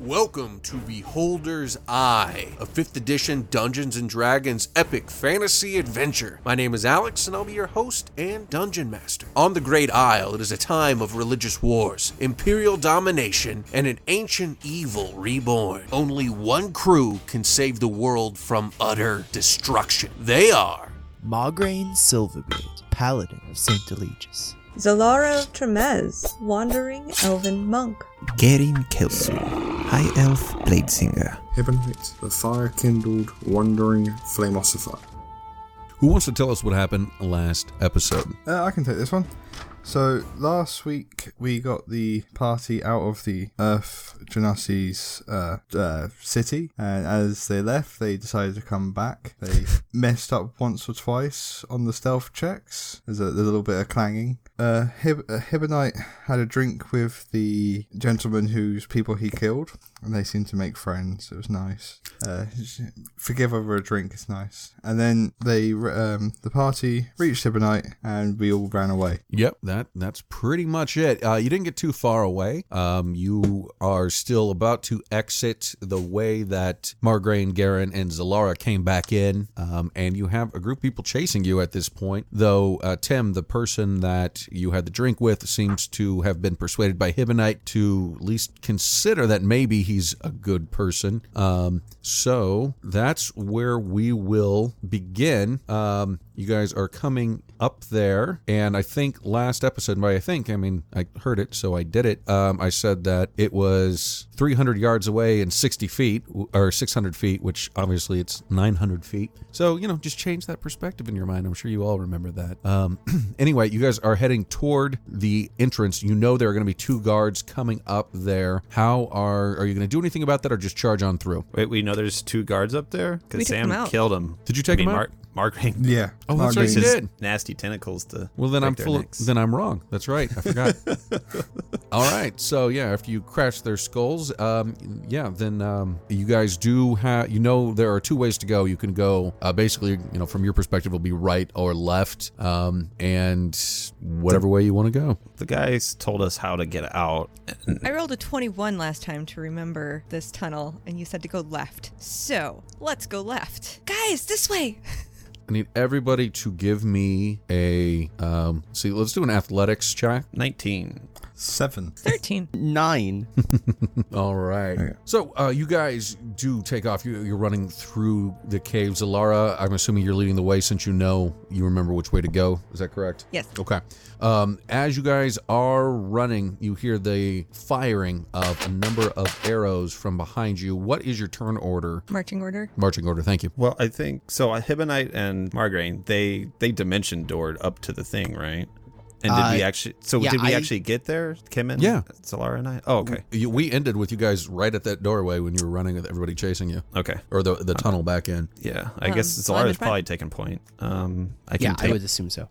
Welcome to Beholder's Eye, a 5th edition Dungeons & Dragons epic fantasy adventure. My name is Alex, and I'll be your host and Dungeon Master. On the Great Isle, it is a time of religious wars, imperial domination, and an ancient evil reborn. Only one crew can save the world from utter destruction. They are Margraine Silverbeard, Paladin of St. Eligius. Zalara of Tremez, Wandering Elven Monk. Gerin Kelsu, High Elf Bladesinger. Hibonite, the fire-kindled, wandering flameossifier. Who wants to tell us what happened last episode? I can take this one. So, last week we got the party out of the Earth Genassi's city, and as they left, they decided to come back. They messed up once or twice on the stealth checks. There's a little bit of clanging. Hibonite had a drink with the gentleman whose people he killed, and they seemed to make friends. It was nice. Forgive over a drink is nice. And then the party reached Hibonite, and we all ran away. Yep, that's pretty much it. You didn't get too far away. You are still about to exit the way that Margraine, Garen, and Zalara came back in, and you have a group of people chasing you at this point, though Tim, the person that you had the drink with, seems to have been persuaded by Hibonite to at least consider that maybe he's a good person. So that's where we will begin. You guys are coming up there, and I think last episode, I heard it, so I did it. I said that it was 300 yards away and 60 feet, or 600 feet, which obviously it's 900 feet. So, just change that perspective in your mind. I'm sure you all remember that. Anyway, you guys are heading toward the entrance. You know there are going to be 2 guards coming up there. How are you going to do anything about that, or just charge on through? Wait, we know there's 2 guards up there? Because Sam killed them. Did you take them out? Margraine. Yeah. Oh, that's right, you did. Nasty tentacles to. Well, then then I'm wrong. That's right. I forgot. All right. So yeah, after you crash their skulls, then you guys do have. There are 2 ways to go. You can go basically, from your perspective, it'll be right or left, and whatever way you want to go. The guys told us how to get out. I rolled a 21 last time to remember this tunnel, and you said to go left. So let's go left, guys. This way. I need everybody to give me a, let's do an athletics check. 19. 7. 13. 9. All right. Okay. So you guys do take off. You're running through the cave. Zalara, I'm assuming you're leading the way since you remember which way to go. Is that correct? Yes. Okay. As you guys are running, you hear the firing of a number of arrows from behind you. What is your turn order? Marching order. Marching order, thank you. Well, I think so. Hibonite and Margraine, they dimension doored up to the thing, right? And did we actually? So did we actually get there, Kim and Zalara and I? Oh, okay. We ended with you guys right at that doorway when you were running with everybody chasing you. Okay. Or the tunnel back in. Yeah, I guess Zalara's probably taking point. I would assume so.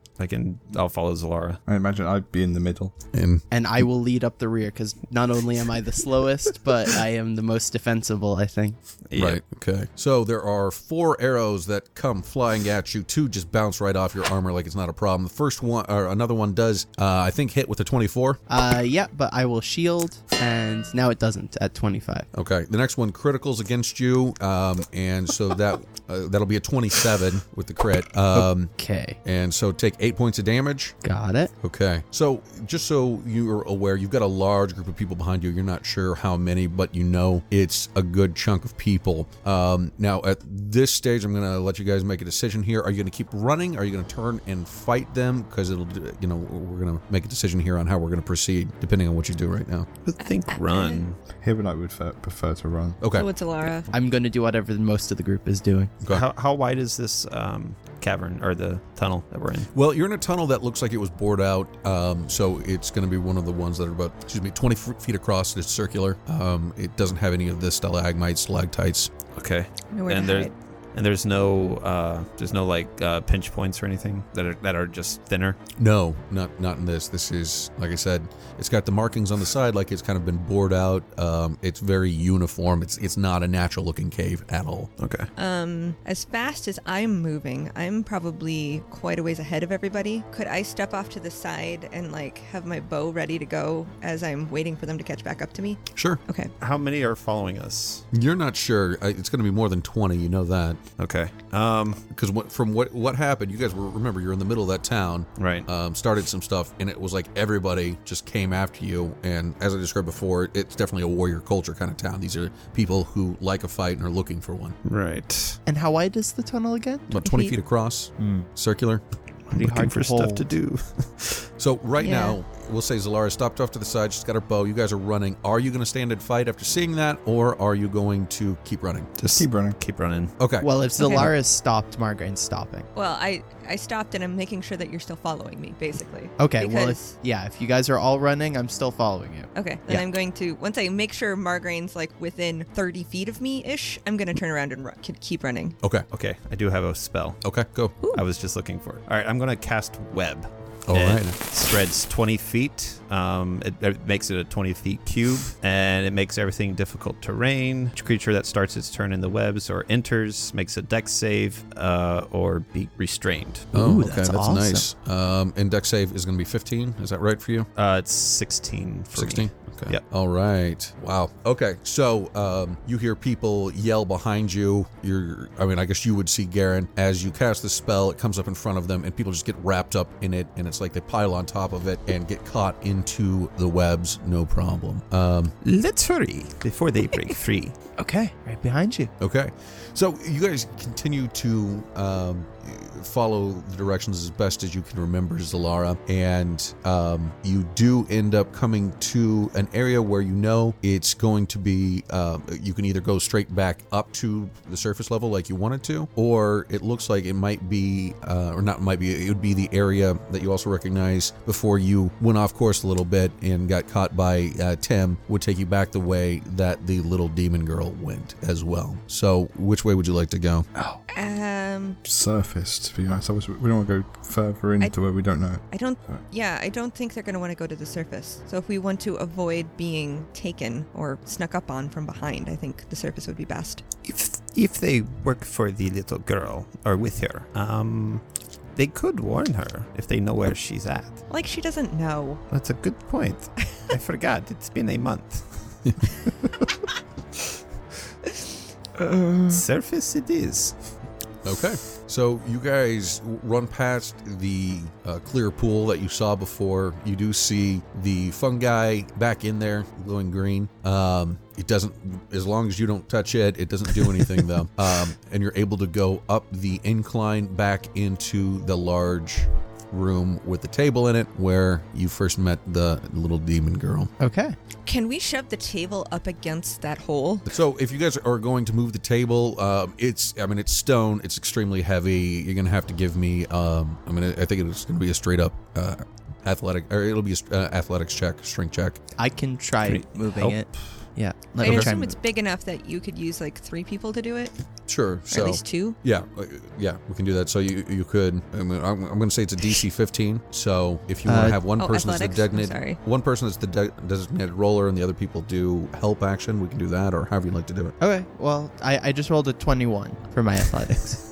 I'll follow Zalara. I imagine I'd be in the middle. And I will lead up the rear, because not only am I the slowest, but I am the most defensible, I think. Yeah. Right, okay. So there are 4 arrows that come flying at you. 2 just bounce right off your armor like it's not a problem. The first one, or another one does, I think, hit with a 24. Yeah, but I will shield, and now it doesn't at 25. Okay, the next one criticals against you, and so that'll be a 27 with the crit. Okay. And so take 8 points of damage. Got it. Okay, so just so you're aware, you've got a large group of people behind you. You're not sure how many, but it's a good chunk of people. Now, at this stage, I'm going to let you guys make a decision here. Are you going to keep running? Are you going to turn and fight them? Because we're going to make a decision here on how we're going to proceed, depending on what you do right now. I think run. Hibonite would prefer to run. Okay. So it's Zalara. I'm going to do whatever most of the group is doing. Okay. How wide is this cavern or the tunnel that we're in? Well, you're in a tunnel that looks like it was bored out, so it's going to be one of the ones that are about 20 feet across. It's circular. It doesn't have any of the stalagmites, stalactites. Okay. Nowhere and to there's hide. And there's no like pinch points or anything that are just thinner. No, not in this. This is, like I said, it's got the markings on the side like it's kind of been bored out. It's very uniform. It's not a natural looking cave at all. Okay. As fast as I'm moving, I'm probably quite a ways ahead of everybody. Could I step off to the side and like have my bow ready to go as I'm waiting for them to catch back up to me? Sure. Okay. How many are following us? You're not sure. It's going to be more than 20. You know that. Okay. Because from what happened, you guys remember you're in the middle of that town. Right. Started some stuff, and it was like everybody just came after you. And as I described before, it's definitely a warrior culture kind of town. These are people who like a fight and are looking for one. Right. And how wide is the tunnel again? About 20 feet across, circular. Pretty Looking hard for to hold. stuff to do. So right now, we'll say Zalara stopped off to the side. She's got her bow. You guys are running. Are you going to stand and fight after seeing that, or are you going to keep running? Just Keep running. Keep running. Okay. Well, if Zalara's stopped, Margaine's stopping. Well, I stopped and I'm making sure that you're still following me, basically. Okay, well, Because- if you guys are all running, I'm still following you. Okay, then Yeah. I'm going to, once I make sure Margraine's like within 30 feet of me-ish, I'm going to turn around and keep running. Okay. Okay, I do have a spell. Okay. Go. I was just looking for it. All right, I'm going to cast Web. All It right. spreads 20 feet. It makes it a 20 feet cube, and it makes everything difficult terrain. Each creature that starts its turn in the webs or enters makes a dex save or be restrained. Oh, Ooh, okay. that's That's awesome. nice. And dex save is going to be 15. Is that right for you? It's 16 for 16? me. Okay. Yep. All right. Wow. Okay. So you hear people yell behind you. I guess you would see Garen. As you cast the spell, it comes up in front of them, and people just get wrapped up in it, and it's like they pile on top of it and get caught into the webs. No problem. Let's hurry before they break free. Okay, right behind you. Okay. So you guys continue to follow the directions as best as you can remember, Zalara, and you do end up coming to an area where you know it's going to be, you can either go straight back up to the surface level like you wanted to, or it looks like it might be, or not might be, it would be the area that you also recognize before you went off course a little bit and got caught by Tim, would take you back the way that the little demon girl went as well. So which way would you like to go? Surface, to be honest. We don't want to go further into where we don't know. I don't think they're going to want to go to the surface. So if we want to avoid being taken or snuck up on from behind, I think the surface would be best. If they work for the little girl or with her, they could warn her if they know where she's at. Like she doesn't know. That's a good point. I forgot. It's been a month. Surface it is. Okay. So you guys run past the clear pool that you saw before. You do see the fungi back in there, glowing green. It doesn't, as long as you don't touch it, it doesn't do anything though. And you're able to go up the incline back into the large room with the table in it where you first met the little demon girl. Okay. Can we shove the table up against that hole? So if you guys are going to move the table, it's stone. It's extremely heavy. You're going to have to give me, I think it's going to be a straight up athletics check, strength check. I can try moving help? it. Yeah. I Let me try. assume it's big enough that you could use like 3 people to do it, Sure. or So at least 2. yeah, we can do that. So you could. I'm going to say it's a DC 15. So if you want to have one person that's the athletics? designated, one person that's the designated roller, and the other people do help action, we can do that, or however you'd like to do it. Okay. Well, I just rolled a 21 for my athletics.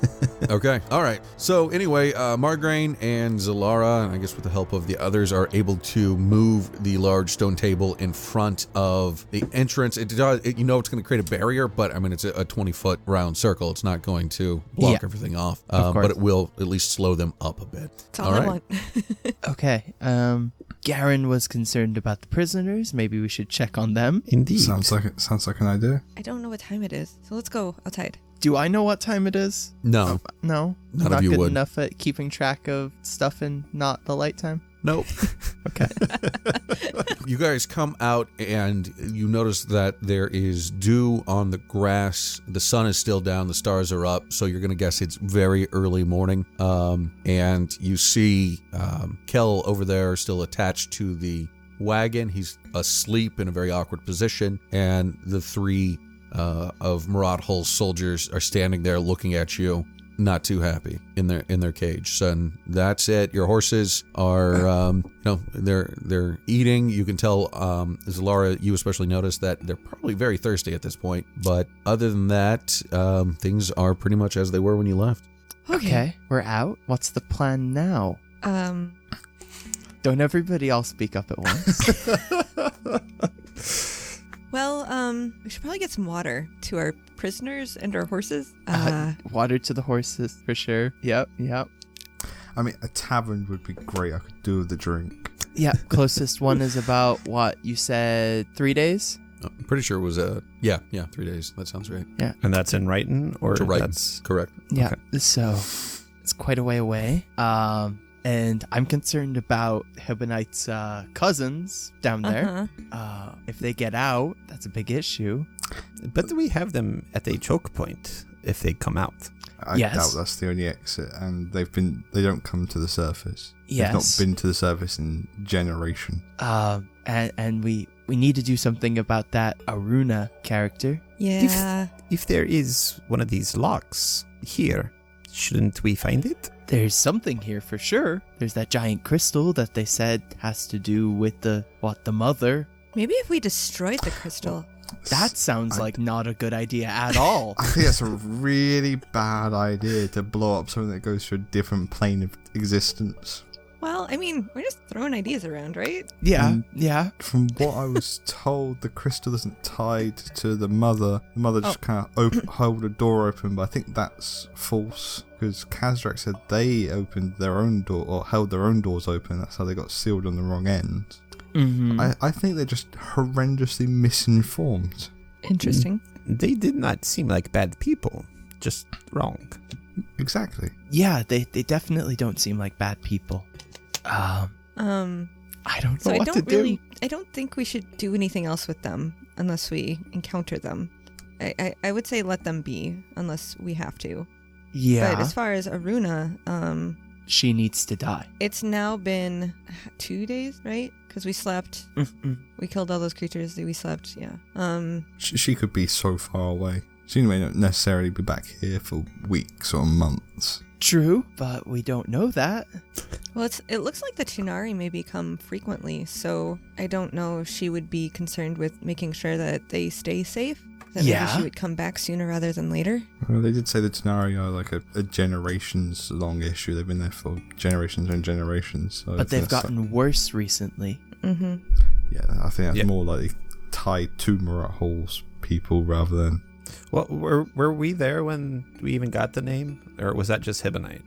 Okay. All right. So anyway, Margraine and Zalara, and I guess with the help of the others, are able to move the large stone table in front of the entrance. It's going to create a barrier, but it's a 20-foot round circle. It's not going to block everything off, but it will at least slow them up a bit. That's all I want. Okay. Garen was concerned about the prisoners. Maybe we should check on them. Indeed. Sounds like an idea. I don't know what time it is, so let's go outside. Do I know what time it is? No. No. None Not of you good would. enough at keeping track of stuff and not the light time. Nope. Okay. You guys come out and you notice that there is dew on the grass. The sun is still down. The stars are up. So you're going to guess it's very early morning. And you see Kel over there still attached to the wagon. He's asleep in a very awkward position. And the 3 of Marat Hull's soldiers are standing there looking at you, not too happy in their cage. So and that's it. Your horses are, they're eating. You can tell, Zalara, you especially notice that they're probably very thirsty at this point. But other than that, things are pretty much as they were when you left. Okay, we're out. What's the plan now? Don't everybody all speak up at once. Well, we should probably get some water to our prisoners and our horses. Water to the horses, for sure. Yep. I mean, a tavern would be great. I could do with the drink. Yeah, closest one is about, what, you said 3 days? I'm pretty sure it was 3 days. That sounds right. Yeah. And that's in Wrighton? Or To Wrighton, that's correct. Yeah, Okay. so it's quite a way away. And I'm concerned about Hibonite's cousins down there. If they get out, that's a big issue. But we have them at a choke point if they come out. I Yes. doubt that's the only exit, and they don't come to the surface. Yes. They've not been to the surface in generation. And we need to do something about that Aruna character. Yeah. If there is one of these locks here, shouldn't we find it? There's something here for sure. There's that giant crystal that they said has to do with the mother. Maybe if we destroyed the crystal. That sounds like not a good idea at all. I think that's a really bad idea to blow up something that goes to a different plane of existence. Well, I mean, we're just throwing ideas around, right? Yeah. From what I was told, the crystal isn't tied to the mother. The mother just kind of hold a door open, but I think that's false. Because Kazrak said they opened their own door, or held their own doors open. That's how they got sealed on the wrong end. Mm-hmm. I think they're just horrendously misinformed. Interesting. They did not seem like bad people, just wrong. Exactly. Yeah, they definitely don't seem like bad people. I don't know So what to do. I don't think we should do anything else with them unless we encounter them. I would say let them be unless we have to. Yeah. But as far as Aruna, she needs to die. it's now been 2 days, right? Because we slept. We killed all those creatures. We slept, yeah. She could be so far away. She may not necessarily be back here for weeks or months. True, but we don't know that. Well, it looks like the Tunari maybe come frequently, so I don't know if she would be concerned with making sure that they stay safe. That maybe she would come back sooner rather than later. Well, they did say the Tenari are like a generations long issue. They've been there for generations and generations. So But they've gotten worse recently. Mm-hmm. Yeah, I think that's more likely tied to Marat Hall's people rather than... Well, were we there when we even got the name? Or was that just Hibonite?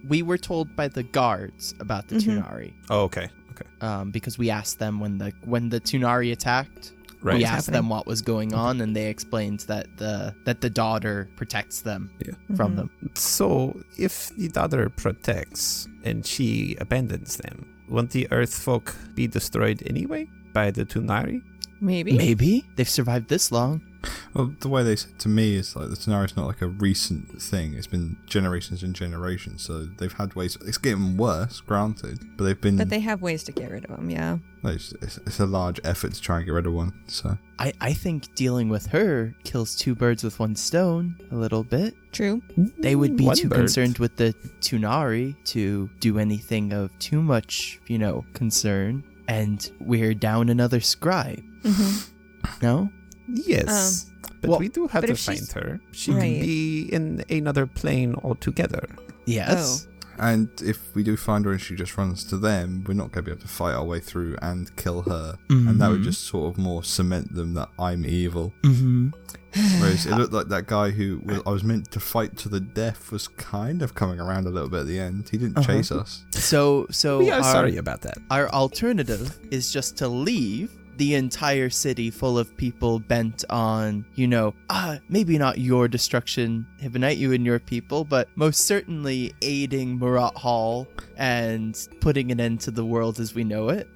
We were told by the guards about the Tunari. Oh, okay. Because we asked them when the Tunari attacked. Right. We asked them what was going on, and they explained that the daughter protects them from them. So, if the daughter protects and she abandons them, won't the Earth folk be destroyed anyway by the Tunari? Maybe they've survived this long. Well, the way they said to me is like the Tenari is not like a recent thing. It's been generations and generations. So they've had ways. It's getting worse, granted, but they've been. But they have ways to get rid of them, yeah. It's a large effort to try and get rid of one. So I think dealing with her kills two birds with one stone a little bit. True. They would be One too bird. concerned with the Tunari to do anything of too much, concern. And we're down another scribe. No? Yes. But we do have but to if she's- find her. She Right. could be in another plane altogether. Yes. And if we do find her and she just runs to them, we're not going to be able to fight our way through and kill her. And that would just sort of more cement them that I'm evil. Whereas it looked like that guy who I was meant to fight to the death was kind of coming around a little bit at the end. He didn't chase us. So We are sorry about that. Our alternative is just to leave the entire city full of people bent on, maybe not your destruction, Hibonite, you and your people, but most certainly aiding Marat Hall and putting an end to the world as we know it.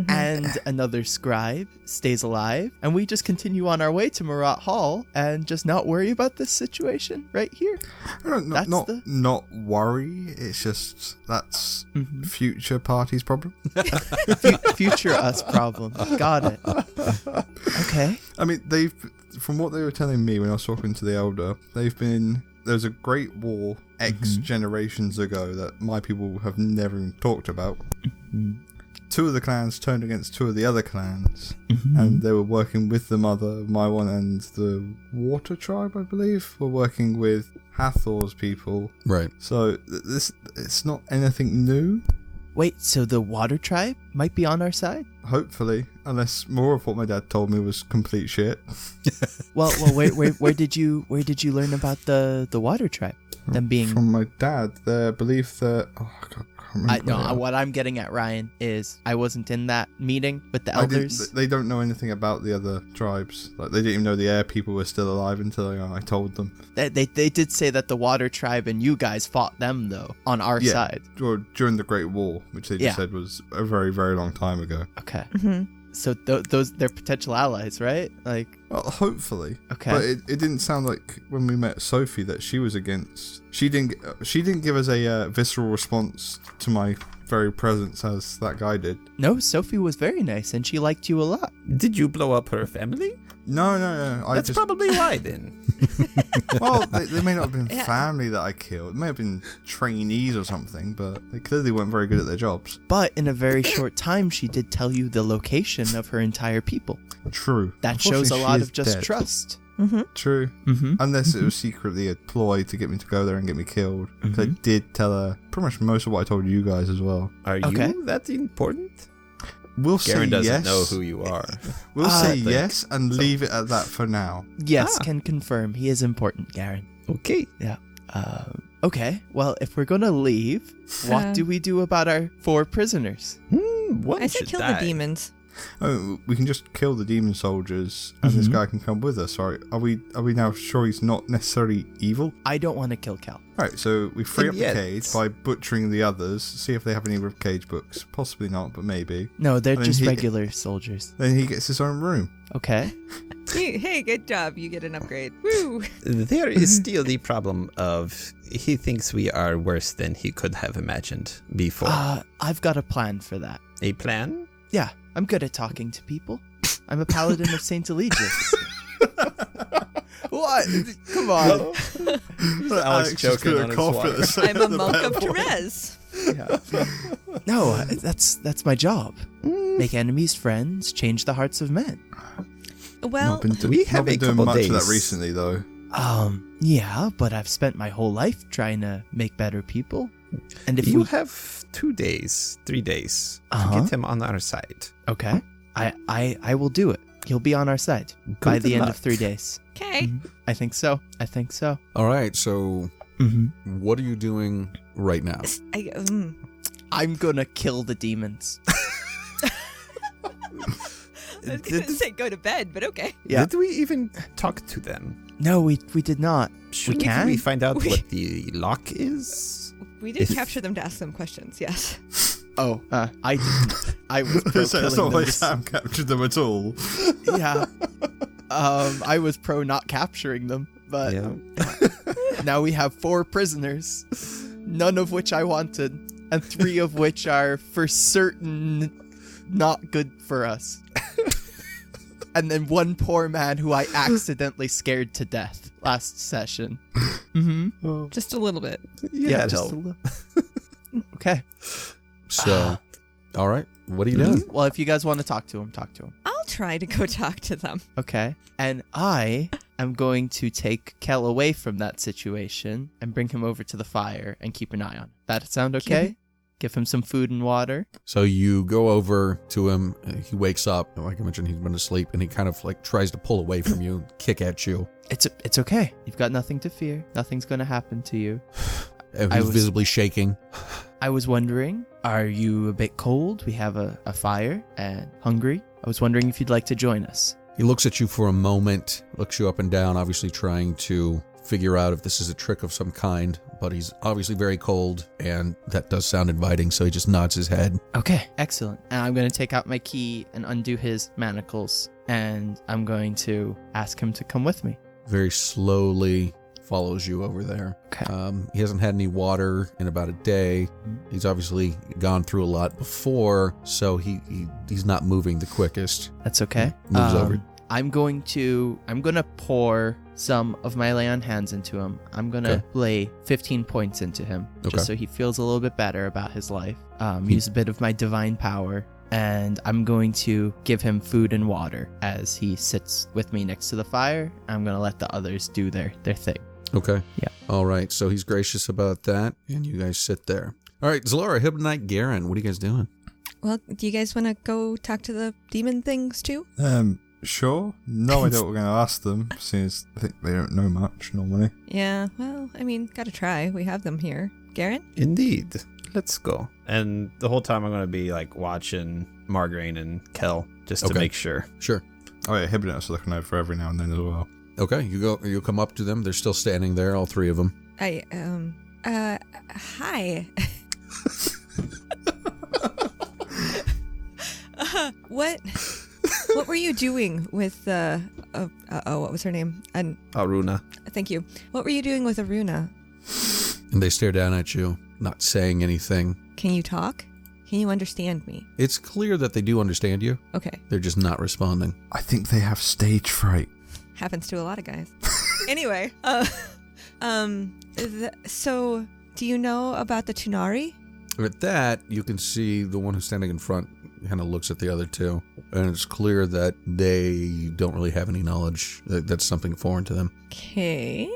And another scribe stays alive, and we just continue on our way to Marat Hall and just not worry about this situation right here. Not worry. It's just that's future party's problem. Future us problem. Got it. Okay. I mean, from what they were telling me when I was talking to the elder, there's a great war X generations ago that my people have never even talked about. Two of the clans turned against two of the other clans, and they were working with the mother, my one, and the Water Tribe, I believe, were working with Hathor's people. Right. So it's not anything new. Wait, so the Water Tribe might be on our side? Hopefully, unless more of what my dad told me was complete shit. Well, where did you learn about the Water Tribe? Them being From my dad, they believe that. Oh God, I can't remember. No, what I'm getting at, Ryan, is I wasn't in that meeting with the elders. They don't know anything about the other tribes. Like, they didn't even know the air people were still alive until I told them. They did say that the Water Tribe and you guys fought them, though, on our side. Or during the Great War, which they just said was a very, very long time ago. Okay. So those they're potential allies, right? Like, well, hopefully. Okay. But it didn't sound like when we met Sophie that she was against. She didn't give us a visceral response to my very presence as that guy did. No, Sophie was very nice and she liked you a lot. Did you blow up her family? No. That's probably why then. Well, they may not have been family that I killed. It may have been trainees or something, but they clearly weren't very good at their jobs. But in a very short time, she did tell you the location of her entire people. True. That shows a lot of just dead. trust. True. Unless it was secretly a ploy to get me to go there and get me killed. I did tell her pretty much most of what I told you guys as well. Are you that important? We'll say Garen doesn't yes. know who you are. We'll say yes and leave it at that for now. Yes, can confirm. He is important, Garen. Okay. Yeah. Okay, well, if we're gonna leave, what do we do about our 4 prisoners? One I said should kill die. the demons. Oh, we can just kill the demon soldiers, and this guy can come with us. Are we now sure he's not necessarily evil? I don't want to kill Cal. Right, so we free up the yet. cage by butchering the others. See if they have any ribcage books. Possibly not, but maybe. No, they're And then just he- regular soldiers. Then he gets his own room. Okay. Hey, good job. You get an upgrade. Woo! There is still the problem of he thinks we are worse than he could have imagined before. I've got a plan for that. A plan? Yeah, I'm good at talking to people. I'm a paladin of Saint Eligius. What? Come on. Alex joking on his water. I'm a monk of Therese. Yeah. No, that's my job. Make enemies friends, change the hearts of men. Well, we have been a doing couple much days. of that recently, though. Yeah, but I've spent my whole life trying to make better people. And if You we have 2 days, 3 days to Uh-huh. get him on our side. Okay. I will do it. He'll be on our side by the end of 3 days. okay. I think so. All right, so what are you doing right now? I'm gonna kill the demons. I was going to say go to bed, but okay. Yeah. Did we even talk to them? No, we did not. Should can? we find out what the lock is? We did capture them to ask them questions, yes. Oh, I didn't. I was pro So that's killing not them. why Sam captured them at all. Yeah. I was pro not capturing them, but Yeah. now we have 4 prisoners, none of which I wanted, and 3 of which are for certain not good for us. And then 1 poor man who I accidentally scared to death last session. Just a little bit. Yeah, just a little. Okay. So, all right, what are you doing? Well, if you guys want to talk to him, talk to him. I'll try to go talk to them. Okay. And I am going to take Kel away from that situation and bring him over to the fire and keep an eye on him. That sound okay? Give him some food and water. So you go over to him. He wakes up. Like I mentioned, he's been asleep, and he kind of like tries to pull away from you, kick at you. It's okay. You've got nothing to fear. Nothing's going to happen to you. He's visibly shaking. I was wondering, are you a bit cold? We have a fire and hungry. I was wondering if you'd like to join us. He looks at you for a moment, looks you up and down, obviously trying to figure out if this is a trick of some kind, but he's obviously very cold, and that does sound inviting, so he just nods his head. Okay, excellent. And I'm going to take out my key and undo his manacles, and I'm going to ask him to come with me. Very slowly follows you over there. Okay. He hasn't had any water in about a day. He's obviously gone through a lot before, so he's not moving the quickest. That's okay. Moves over. I'm gonna pour some of my lay on hands into him. I'm gonna lay 15 points into him, just so he feels a little bit better about his life. Use a bit of my divine power, and I'm going to give him food and water as he sits with me next to the fire. I'm gonna let the others do their thing. Okay. Yeah. All right. So he's gracious about that, and you guys sit there. All right, Zalora, Hibnite, Garen, what are you guys doing? Well, do you guys want to go talk to the demon things too? Sure. No idea what we're going to ask them, since I think they don't know much normally. Yeah, well, I mean, gotta try. We have them here. Garen? Indeed. Let's go. And the whole time I'm going to be like watching Margraine and Kel just to make sure. Sure. Oh yeah, Hibnite's looking over every now and then as well. Okay, you come up to them. They're still standing there, all three of them. Hi. What were you doing with what was her name? Aruna. Thank you. What were you doing with Aruna? And they stare down at you, not saying anything. Can you talk? Can you understand me? It's clear that they do understand you. Okay. They're just not responding. I think they have stage fright. Happens to a lot of guys. Anyway, so do you know about the Tunari? At that, you can see the one who's standing in front kind of looks at the other two, and it's clear that they don't really have any knowledge. That's something foreign to them. Okay.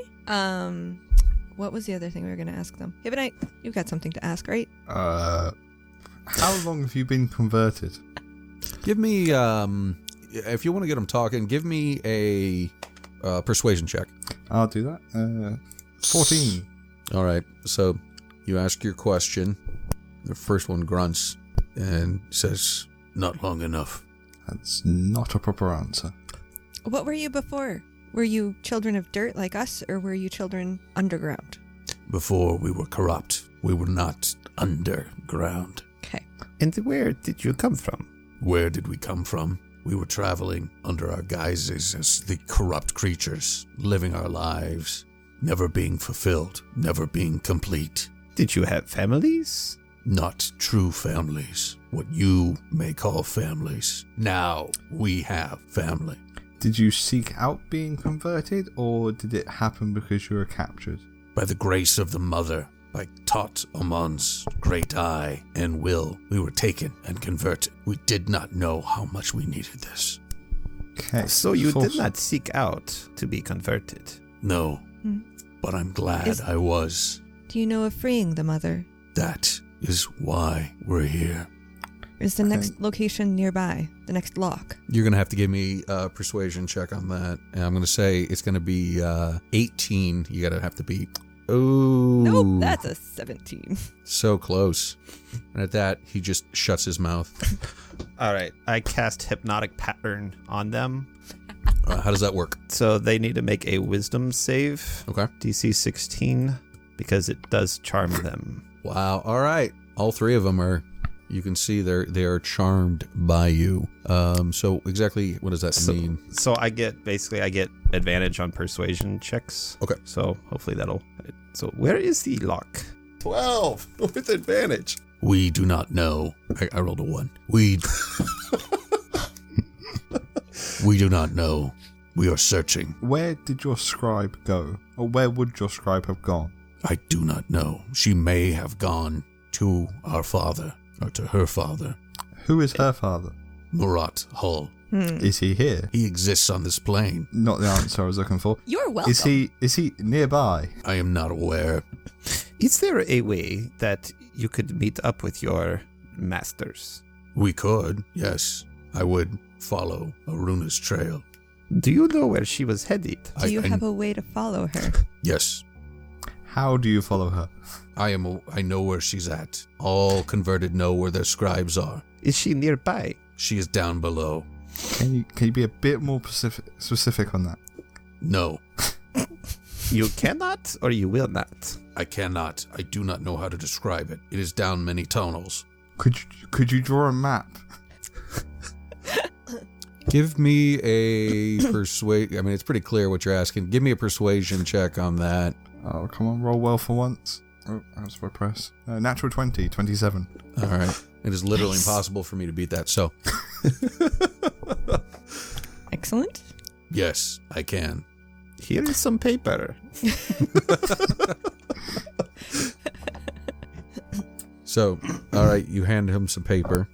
What was the other thing we were going to ask them? Hibnite, you've got something to ask, right? How long have you been converted? Give me, if you want to get them talking, give me a persuasion check. I'll do that. 14. All right, so you ask your question. The first one grunts and says, "Not long enough." That's not a proper answer. What were you before? Were you children of dirt like us, or were you children underground? Before we were corrupt, we were not underground. Okay. And where did you come from? Where did we come from? We were traveling under our guises as the corrupt creatures, living our lives, never being fulfilled, never being complete. Did you have families? Not true families, what you may call families. Now we have family. Did you seek out being converted, or did it happen because you were captured? By the grace of the Mother, by Tot Oman's great eye and will, we were taken and converted. We did not know how much we needed this. Okay. So you did not seek out to be converted? No, but I'm glad I was. Do you know of freeing the mother? That is why we're here. Is the next location nearby? The next lock? You're going to have to give me a persuasion check on that. And I'm going to say it's going to be 18. You got to have to beat. Oh. Nope, that's a 17. So close. And at that, he just shuts his mouth. All right. I cast Hypnotic Pattern on them. How does that work? So they need to make a wisdom save. Okay. DC 16, because it does charm them. Wow. All right. All three of them are, you can see they are charmed by you. So exactly what does that mean? So I get advantage on persuasion checks. Okay. So hopefully that'll. So where is the lock? 12 with advantage. We do not know. I rolled a 1. We do not know. We are searching. Where did your scribe go? Or where would your scribe have gone? I do not know. She may have gone to our father, or to her father. Who is her father? Murat Hull. Is he here? He exists on this plane. Not the answer I was looking for. You're welcome. Is he nearby? I am not aware. Is there a way that you could meet up with your masters? We could, yes. I would follow Aruna's trail. Do you know where she was headed? Do you have a way to follow her? Yes. How do you follow her? I know where she's at. All converted know where their scribes are. Is she nearby? She is down below. Can you be a bit more specific on that? No. You cannot, or you will not? I cannot. I do not know how to describe it. It is down many tunnels. Could you draw a map? Give me a persuade. I mean, it's pretty clear what you're asking. Give me a persuasion check on that. Oh, come on, roll well for once. Oh, that's what I press. Natural 20, 27. All right. It is literally impossible for me to beat that. So, Excellent. Yes, I can. Here is some paper. So, all right, you hand him some paper,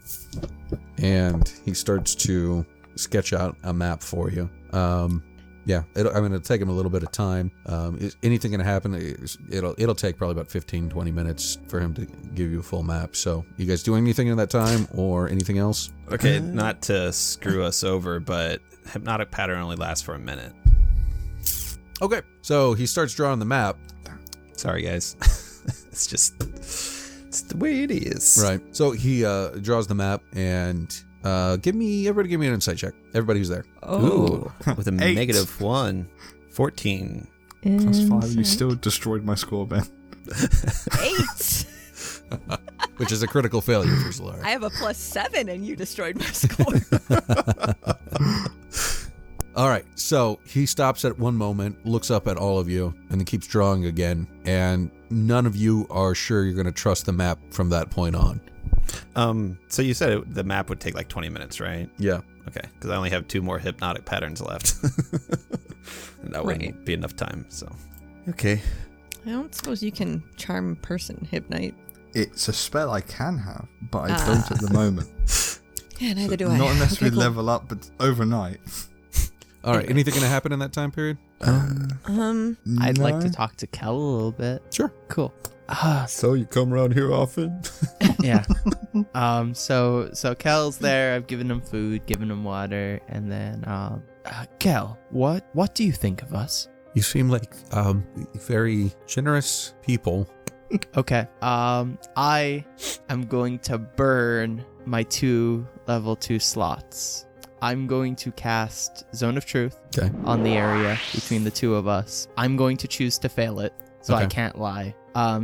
and he starts to sketch out a map for you. It'll take him a little bit of time. Is anything going to happen? It'll take probably about 15, 20 minutes for him to give you a full map. So, you guys doing anything in that time or anything else? Okay, not to screw us over, but hypnotic pattern only lasts for a minute. Okay, so he starts drawing the map. Sorry, guys. It's the way it is. Right. So he draws the map and everybody give me an insight check. Everybody who's there. Ooh, with a -1. 14. +5. You still destroyed my score, Ben. 8. Which is a critical failure for Solara. I have a +7 and you destroyed my score. All right, so he stops at one moment, looks up at all of you, and then keeps drawing again, and none of you are sure you're going to trust the map from that point on. So you said the map would take like 20 minutes, right? Yeah. Okay, because I only have 2 more hypnotic patterns left. And that wouldn't be enough time, so. Okay. I don't suppose you can charm a person, Hypnite. It's a spell I can have, but I don't at the moment. Yeah, neither do I. Not unless we Okay, cool. level up, but overnight. All right, anything going to happen in that time period? I'd like to No. talk to Kel a little bit. Sure. Cool. So you come around here often? Yeah. So Kel's there. I've given him food, given him water, and then Kel, what do you think of us? You seem like very generous people. Okay. I am going to burn my 2 level 2 slots. I'm going to cast Zone of Truth on the area between the 2 of us. I'm going to choose to fail it, so I can't lie.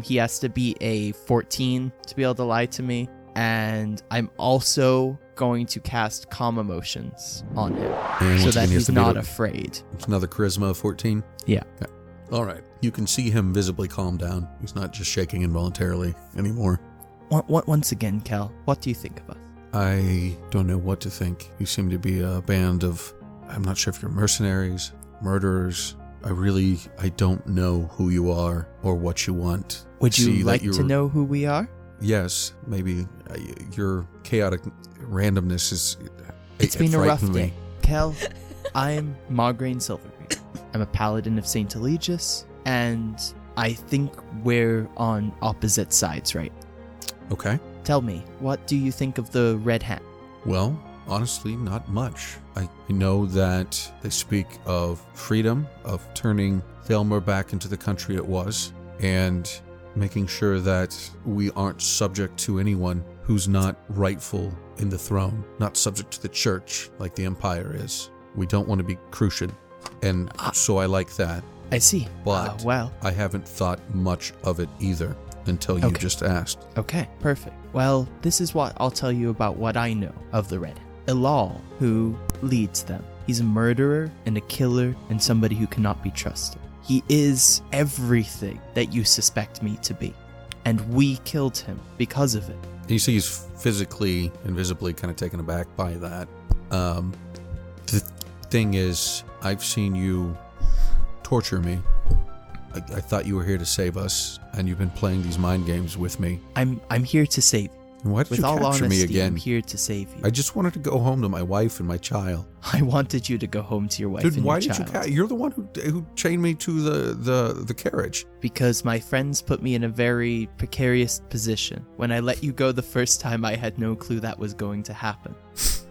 He has to be a 14 to be able to lie to me. And I'm also going to cast Calm Emotions on him And so once that again, he has he's to beat not it. afraid. It's another charisma of 14. Yeah. Okay. All right. You can see him visibly calm down. He's not just shaking involuntarily anymore. Once again, Kel, what do you think of us? I don't know what to think. You seem to be a band of, I'm not sure if you're mercenaries, murderers. I don't know who you are or what you want. Would you See that like to you're- know who we are? Yes, maybe your chaotic randomness is. It's it been a rough frightened me. day. Kel, I'm Margraine Silvergreen. I'm a paladin of St. Eligius, and I think we're on opposite sides, right? Okay. Tell me, what do you think of the Red Hand? Well, honestly, not much. I know that they speak of freedom, of turning Thalmor back into the country it was, and making sure that we aren't subject to anyone who's not rightful in the throne, not subject to the church like the Empire is. We don't want to be Crucian, and so I like that. I see. But well, I haven't thought much of it either until you Okay. just asked. okay, perfect. Well, this is what I'll tell you about what I know of the Red Hand. Ilal, who leads them. He's a murderer and a killer and somebody who cannot be trusted. He is everything that you suspect me to be. And we killed him because of it. You see he's physically and visibly kind of taken aback by that. The thing is, I've seen you torture me. I thought you were here to save us, and you've been playing these mind games with me. I'm here to save you. Why did With you all capture honesty, me again? I'm here to save you. I just wanted to go home to my wife and my child. I wanted you to go home to your wife Dude, and why your did child. you're the one who chained me to the carriage. Because my friends put me in a very precarious position. When I let you go the first time, I had no clue that was going to happen.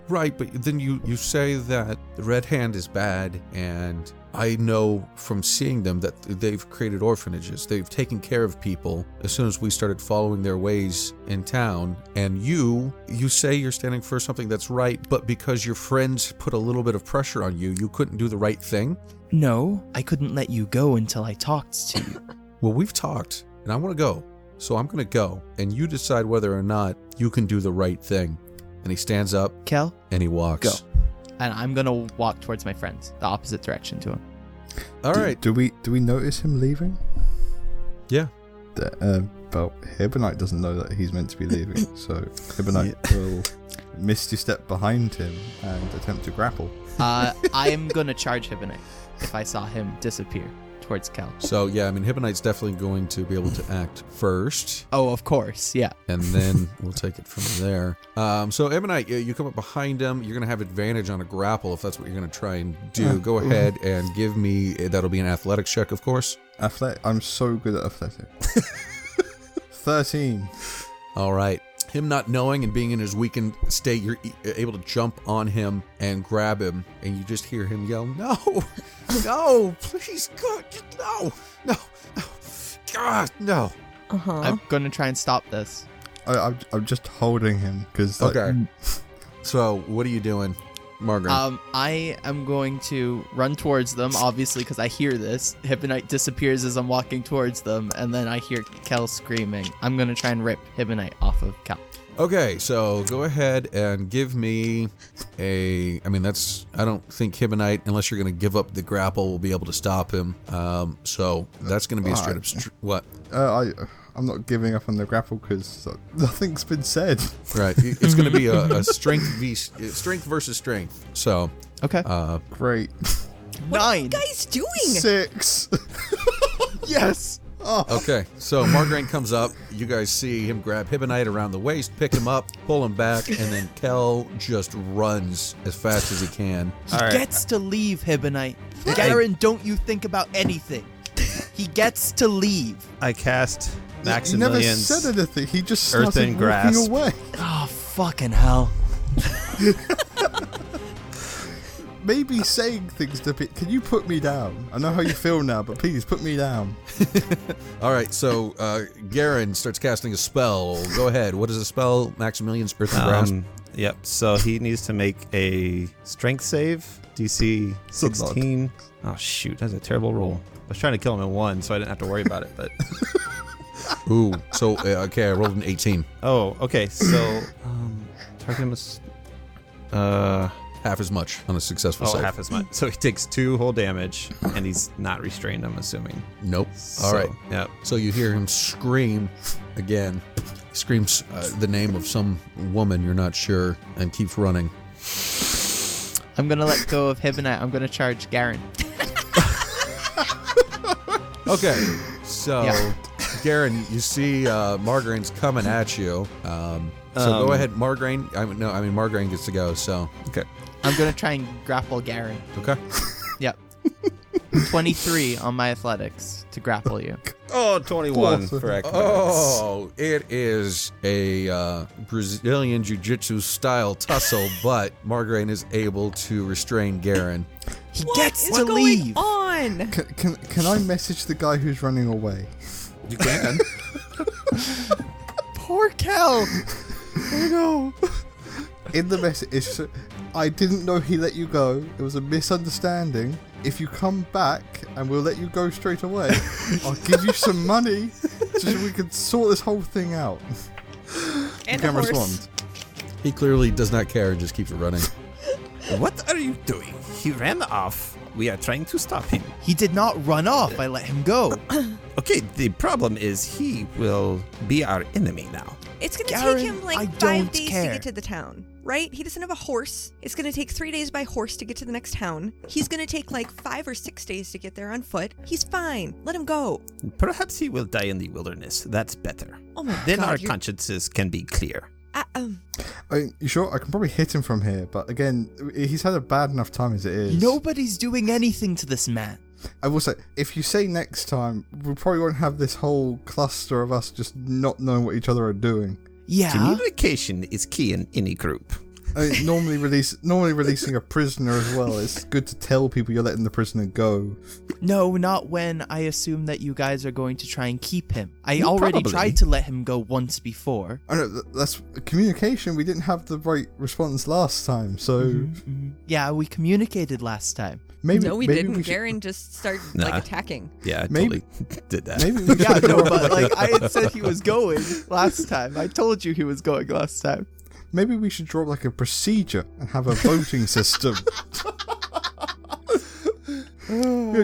Right, but then you say that the Red Hand is bad, and I know from seeing them that they've created orphanages. They've taken care of people as soon as we started following their ways in town. And you say you're standing for something that's right, but because your friends put a little bit of pressure on you, you couldn't do the right thing? No, I couldn't let you go until I talked to you. Well, we've talked, and I want to go. So I'm going to go, and you decide whether or not you can do the right thing. And he stands up, Kel, and he walks. go. And I'm gonna walk towards my friends, the opposite direction to him. All right. Do we notice him leaving? Yeah. But Hibonite doesn't know that he's meant to be leaving, so Hibonite will Misty Step behind him and attempt to grapple. I am gonna charge Hibonite if I saw him disappear towards Kel. So, yeah, I mean, Hibonite's definitely going to be able to act first. Oh, of course, yeah. And then we'll take it from there. So, Hibonite, you come up behind him. You're going to have advantage on a grapple if that's what you're going to try and do. Go ahead and give me, that'll be an athletics check, of course. I'm so good at athletic. 13. All right. Him not knowing and being in his weakened state, you're able to jump on him and grab him, and you just hear him yell, "No, no, please, God, no, God, no." I'm gonna try and stop this. I'm just holding him because. Okay. So, what are you doing, Margaret? I am going to run towards them, obviously, because I hear this. Hibonite disappears as I'm walking towards them, and then I hear Kel screaming. I'm going to try and rip Hibonite off of Kel. Okay, so go ahead and give me I don't think Hibonite, unless you're going to give up the grapple, will be able to stop him. So that's going to be a straight up, what? I'm not giving up on the grapple because nothing's been said. Right, it's going to be a strength versus strength. So Okay. Great. What are you 9. guys doing? 6. Yes. Oh. Okay, so Margaret comes up. You guys see him grab Hibonite around the waist, pick him up, pull him back, and then Kel just runs as fast as he can. He gets to leave, Hibonite. Garen, don't you think about anything. He gets to leave. I cast He never Maximilian's said anything. He just Earthen started walking Grasp. away. Oh, fucking hell. Maybe saying things to people. Can you put me down? I know how you feel now, but please put me down. All right, so Garen starts casting a spell. Go ahead. What is the spell? Maximilian's Earthen Grasp? Yep, so he needs to make a strength save, DC 16. Oh, shoot, that's a terrible roll. I was trying to kill him in 1, so I didn't have to worry about it, but... Ooh, so, okay, I rolled an 18. Oh, okay, so... target him as... Half as much on a successful save. half as much. So he takes 2 whole damage, and he's not restrained, I'm assuming. Nope. All right. Yep. So you hear him scream again. He screams the name of some woman you're not sure and keeps running. I'm going to let go of Hibonite. I'm going to charge Garen. Okay. So, Garen, you see Margarine's coming at you. So go ahead, Margarine. Margarine gets to go, so. Okay. I'm going to try and grapple Garen. Okay. Yep. 23 on my athletics to grapple you. Oh, 21 for acrobatics. Oh, it is a Brazilian Jiu-Jitsu style tussle, but Margarine is able to restrain Garen. He What gets is to going leave. on? Can I message the guy who's running away? You can. Poor Kel. I know. In the message, I didn't know he let you go. It was a misunderstanding. If you come back and we'll let you go straight away, I'll give you some money so we can sort this whole thing out. And You a can horse. respond. He clearly does not care and just keeps running. What are you doing? He ran off. We are trying to stop him. He did not run off. I let him go. Okay, the problem is he will be our enemy now. It's going to Garen, take him I like 5 don't days care. to get to the town, right? He doesn't have a horse. It's going to take 3 days by horse to get to the next town. He's going to take like 5 or 6 days to get there on foot. He's fine. Let him go. Perhaps he will die in the wilderness. That's better. Oh my Then God. our consciences can be clear. You sure? I can probably hit him from here, but again, he's had a bad enough time as it is. Nobody's doing anything to this man. I will say, if you say next time, we probably won't have this whole cluster of us just not knowing what each other are doing. Yeah. Communication is key in any group. Normally releasing a prisoner as well. It's good to tell people you're letting the prisoner go. No, not when I assume that you guys are going to try and keep him. I already Probably. tried to let him go once before. I know that's communication. We didn't have the right response last time, so Yeah, we communicated last time. maybe No, we maybe didn't. we should- Garen just started Nah. like attacking. Yeah, I Maybe- totally did that. Maybe we Yeah, should no, but like I had said he was going last time. I told you he was going last time. Maybe we should draw like a procedure and have a voting system.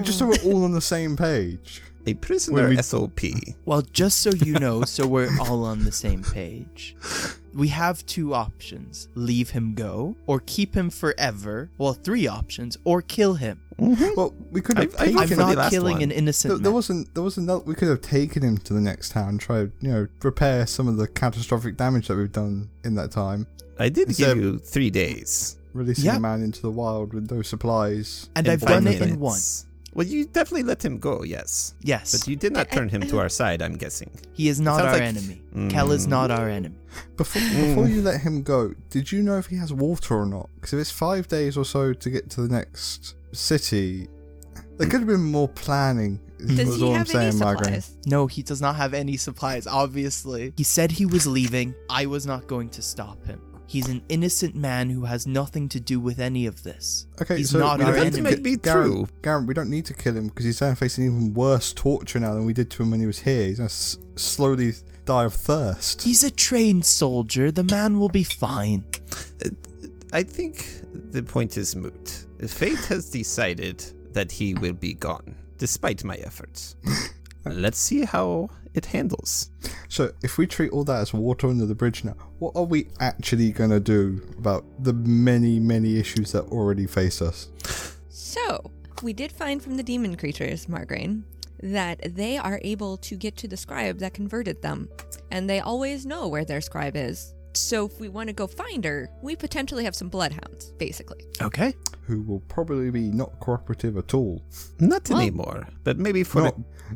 Just so we're all on the same page. A prisoner we- SOP. Well, just so you know, so we're all on the same page. We have two options. Leave him go, or keep him forever. Well, three options, or kill him. Well, we could have I taken vote I'm for the not last killing one. an innocent There man. wasn't no, we could have taken him to the next town, try repair some of the catastrophic damage that we've done in that time, I did Instead- give you 3 days. releasing Yeah. a man into the wild with no supplies. And in I've 5 done it in minutes. one. Well, you definitely let him go, yes. Yes. But you did not turn him to our side, I'm guessing. He is not Sounds our like- enemy. Kel is not our enemy. Before you let him go, did you know if he has water or not? Because if it's 5 days or so to get to the next city, there could have been more planning. Does was he all have I'm any saying, Margaret. supplies? No, he does not have any supplies, obviously. He said he was leaving. I was not going to stop him. He's an innocent man who has nothing to do with any of this. Okay, He's so not we our don't need to enemy. That may be Garen, true. Garen, we don't need to kill him because he's now facing even worse torture now than we did to him when he was here. He's going to slowly die of thirst. He's a trained soldier. The man will be fine. I think the point is moot. Fate has decided that he will be gone, despite my efforts. Let's see how it handles. So if we treat all that as water under the bridge now, what are we actually going to do about the many, many issues that already face us? So, we did find from the demon creatures, Margraine, that they are able to get to the scribe that converted them. And they always know where their scribe is. So if we want to go find her, we potentially have some bloodhounds, basically. Okay. Who will probably be not cooperative at all. Not Well- anymore, but maybe for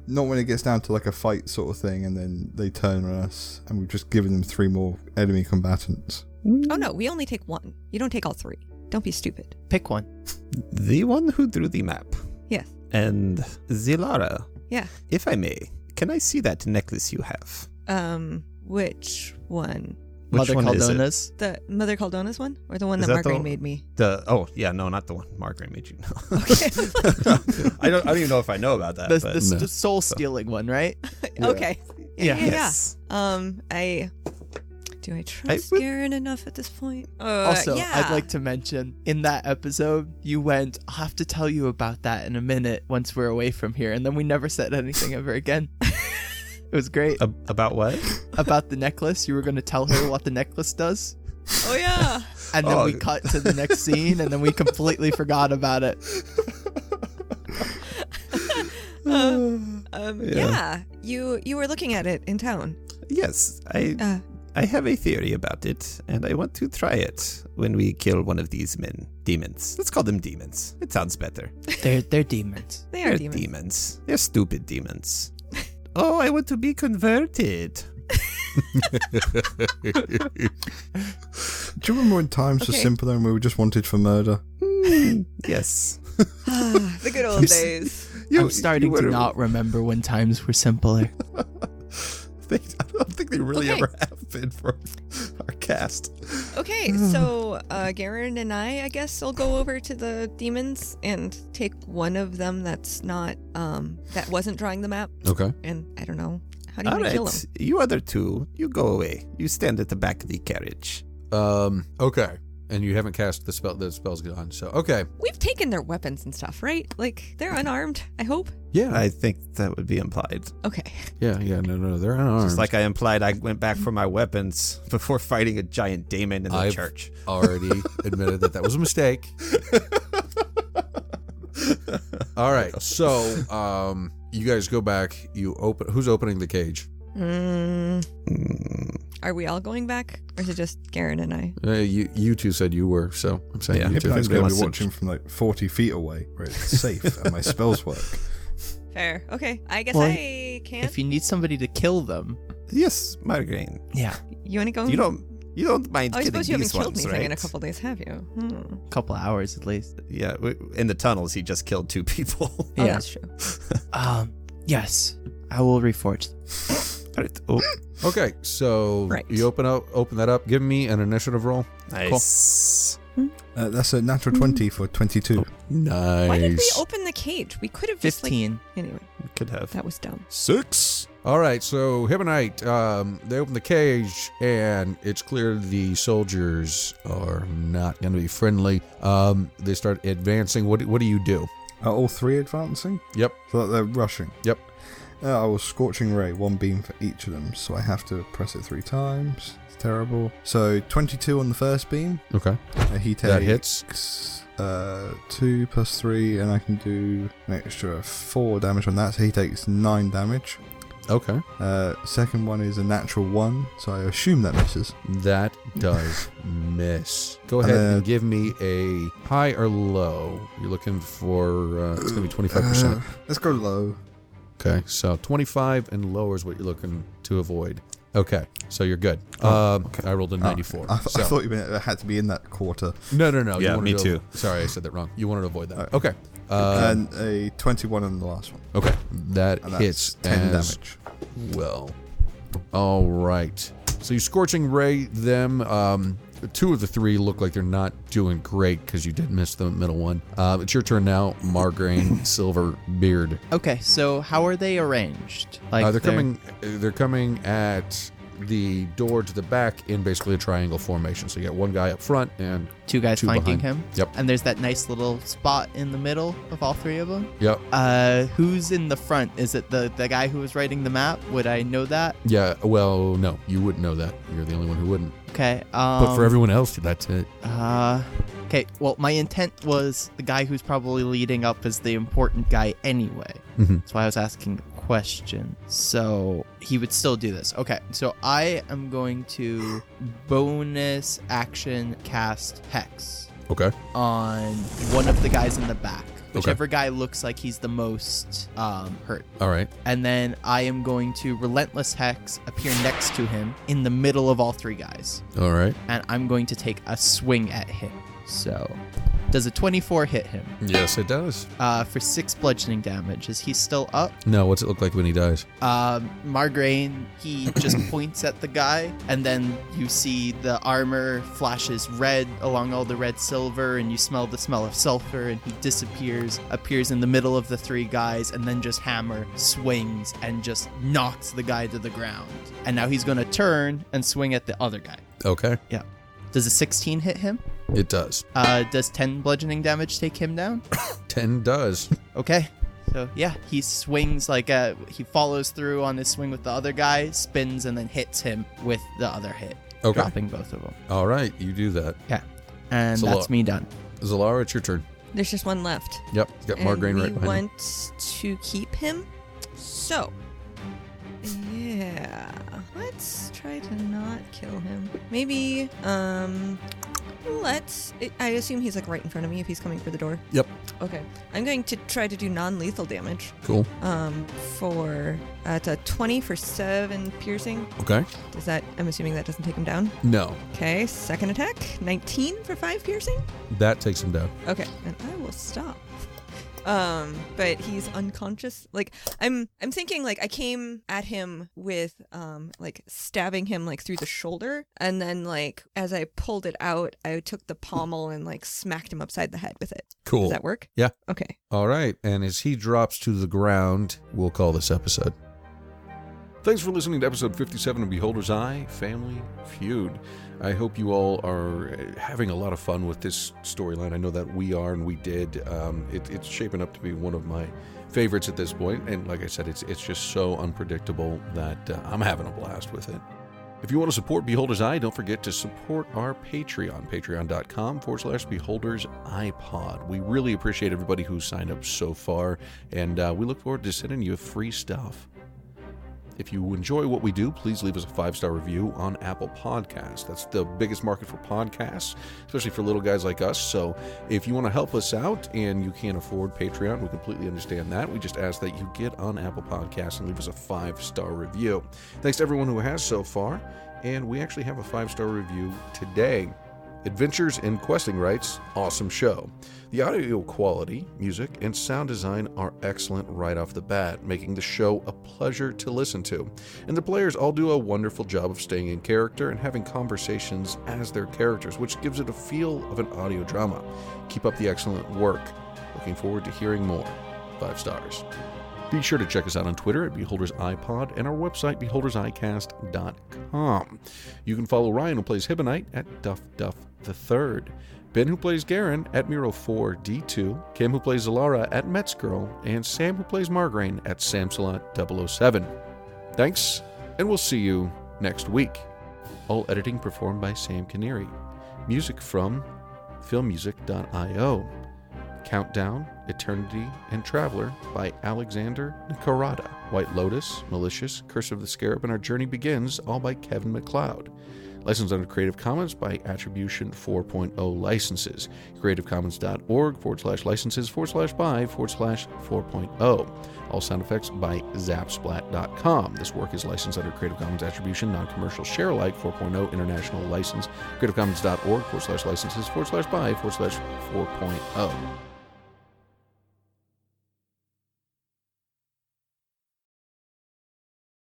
Not when it gets down to like a fight sort of thing and then they turn on us and we've just given them 3 more enemy combatants. Oh no, we only take one. You don't take all 3. Don't be stupid. Pick one. the one who drew the map. Yes. And Zilara, Yeah. if I may, can I see that necklace you have? Which one? Which Mother one is it? Caldona's. The Mother Caldona's one? Or the one Is that that the- Margraine made me? Not the one Margaret made you know. Okay. I don't even know if I know about that. The, but the, No. the soul stealing one, right? Okay. Yeah. yes. Do I trust would- Garen enough at this point? Also, yeah. I'd like to mention, in that episode, you went, I'll have to tell you about that in a minute once we're away from here. And then we never said anything ever again. It was great. About what? About the necklace. You were going to tell her what the necklace does. Oh yeah. And then Oh. we cut to the next scene, and then we completely forgot about it. Yeah. You were looking at it in town. Yes, Uh, I have a theory about it, and I want to try it when we kill one of these demons. Let's call them demons. It sounds better. They're demons. they are They're demons. demons. They're stupid demons. Oh, I want to be converted. Do you remember when times were Okay. simpler and we were just wanted for murder? Yes. The good old days. I'm starting to not remember when times were simpler. I don't think they really Okay. ever have been for our cast. Okay, so Garen and I guess, will go over to the demons and take one of them that's not, that wasn't drawing the map. Okay. And I don't know. How do you All wanna kill right, him? you other two, you go away. You stand at the back of the carriage. Okay. And you haven't cast the spell. The spell's gone. So okay. We've taken their weapons and stuff, right? Like, they're unarmed, I hope? Yeah. I think that would be implied. Okay. Yeah. No. They're unarmed. Just like I implied, I went back for my weapons before fighting a giant demon in the I've church. already admitted that was a mistake. All right. So, you guys go back. You open. Who's opening the cage? Are we all going back? Or is it just Garen and I? You two said you were. So I'm saying Yeah. you Yeah, two. but I was they going to must be have- watching from like 40 feet away where it's safe and my spells work. Fair. Okay. I guess Well, I can. If you need somebody to kill them, Yes, Margaret. yeah, You want to go? You don't mind Oh, I killing suppose you haven't these killed ones, anything right? in a couple days, have you? a couple hours at least. Yeah, in the tunnels, he just killed 2 people. Oh, Yeah. that's true. Yes, I will reforge them. All right. Oh, Okay. So Right. you open that up. Give me an initiative roll. nice. That's a natural 20 for 22. Nice. Why did we open the cage? We could have just 15. Anyway, Could have. that was dumb. 6. All right, so Hibonite, they open the cage, and it's clear the soldiers are not going to be friendly. They start advancing. What do you do? Are all 3 advancing? Yep. So that they're rushing? Yep. I will Scorching Ray, 1 beam for each of them, so I have to press it 3 times. It's terrible. So 22 on the first beam. Okay. He takes... That hits. 2 plus 3, and I can do an extra 4 damage on that, so he takes 9 damage. Okay. Second one is a natural 1, so I assume that misses. That does miss. Go ahead and give me a high or low. You're looking for, it's going to be 25%. Let's go low. Okay, so 25 and lower is what you're looking to avoid. Okay, so you're good. Okay. I rolled a 94. I thought you meant it had to be in that quarter. No. Yeah, You wanted me to- too. Sorry, I said that wrong. You wanted to avoid that. Okay. And a 21 on the last one. Okay, that And hits that's 10 as damage. well. All right. So you Scorching Ray them. 2 of the 3 look like they're not doing great because you did miss the middle one. It's your turn now, Margraine Silverbeard. Okay, so how are they arranged? Like They're coming at the door to the back in basically a triangle formation. So you got 1 guy up front and 2 guys 2 flanking behind. him. Yep. And there's that nice little spot in the middle of all 3 of them. Yep. Who's in the front? Is it the guy who was writing the map? Would I know that? Yeah. Well, no, you wouldn't know that. You're the only one who wouldn't. Okay. But for everyone else, that's it. Okay, well, my intent was the guy who's probably leading up is the important guy anyway. Mhm. That's why I was asking the question. So he would still do this. Okay, so I am going to bonus action cast Hex Okay. on one of the guys in the back. Whichever guy looks like he's the most hurt. All right. And then I am going to Relentless Hex appear next to him in the middle of all 3 guys. All right. And I'm going to take a swing at him. So, does a 24 hit him? Yes, it does. For 6 bludgeoning damage. Is he still up? No, what's it look like when he dies? Margraine, he just points at the guy, and then you see the armor flashes red along all the red silver, and you smell the smell of sulfur, and he disappears, appears in the middle of the 3 guys, and then just hammer swings and just knocks the guy to the ground. And now he's going to turn and swing at the other guy. Okay. Yeah. Does a 16 hit him? It does. Does 10 bludgeoning damage take him down? 10 does. Okay. So, yeah, he swings he follows through on his swing with the other guy, spins, and then hits him with the other hit, Okay. dropping both of them. All right, you do that. Yeah. And Zalara. that's me done. Zalara, it's your turn. There's just 1 left. Yep, you got Margraine and right we behind want to keep him. So, yeah, let's try to not kill him. Maybe, I assume he's like right in front of me if he's coming for the door. Yep. Okay. I'm going to try to do non-lethal damage. Cool. It's a 20 for 7 piercing. Okay. I'm assuming that doesn't take him down. No, Okay, second attack, 19 for 5 piercing. that takes him down. Okay, and I will stop. But he's unconscious. Like I'm thinking like I came at him with like stabbing him like through the shoulder, and then like as I pulled it out, I took the pommel and like smacked him upside the head with it. Cool. Does that work? Yeah. Okay. All right, and as he drops to the ground, we'll call this episode. Thanks for listening to episode 57 of Beholder's Eye, Family Feud. I hope you all are having a lot of fun with this storyline. I know that we are, and we did. It's shaping up to be one of my favorites at this point, and like I said, it's just so unpredictable that I'm having a blast with it. If you want to support Beholder's Eye, don't forget to support our Patreon, patreon.com/Beholder's iPod. We really appreciate everybody who's signed up so far, and we look forward to sending you free stuff. If you enjoy what we do, please leave us a 5-star review on Apple Podcasts. That's the biggest market for podcasts, especially for little guys like us. So if you want to help us out and you can't afford Patreon, we completely understand that. We just ask that you get on Apple Podcasts and leave us a 5-star review. Thanks to everyone who has so far. And we actually have a 5-star review today. Adventures in Questing writes, awesome show. The audio quality, music, and sound design are excellent right off the bat, making the show a pleasure to listen to. And the players all do a wonderful job of staying in character and having conversations as their characters, which gives it a feel of an audio drama. Keep up the excellent work. Looking forward to hearing more. 5 stars. Be sure to check us out on Twitter at BeholdersIPod and our website, beholdersicast.com. You can follow Ryan, who plays Hibonite, at DuffDuff3rd. Ben, who plays Garen, at Miro4D2, Kim, who plays Zalara, at Metzgirl, and Sam, who plays Margraine, at Samsala007. Thanks, and we'll see you next week. All editing performed by Sam Canary. Music from filmmusic.io. Countdown, Eternity, and Traveler by Alexander Nakarada. White Lotus, Malicious, Curse of the Scarab, and Our Journey Begins, all by Kevin MacLeod. Licensed under Creative Commons by Attribution 4.0 licenses. CreativeCommons.org/licenses/by/4.0. All sound effects by Zapsplat.com. This work is licensed under Creative Commons Attribution Non-Commercial Share-alike 4.0 International License. CreativeCommons.org/licenses/by/4.0.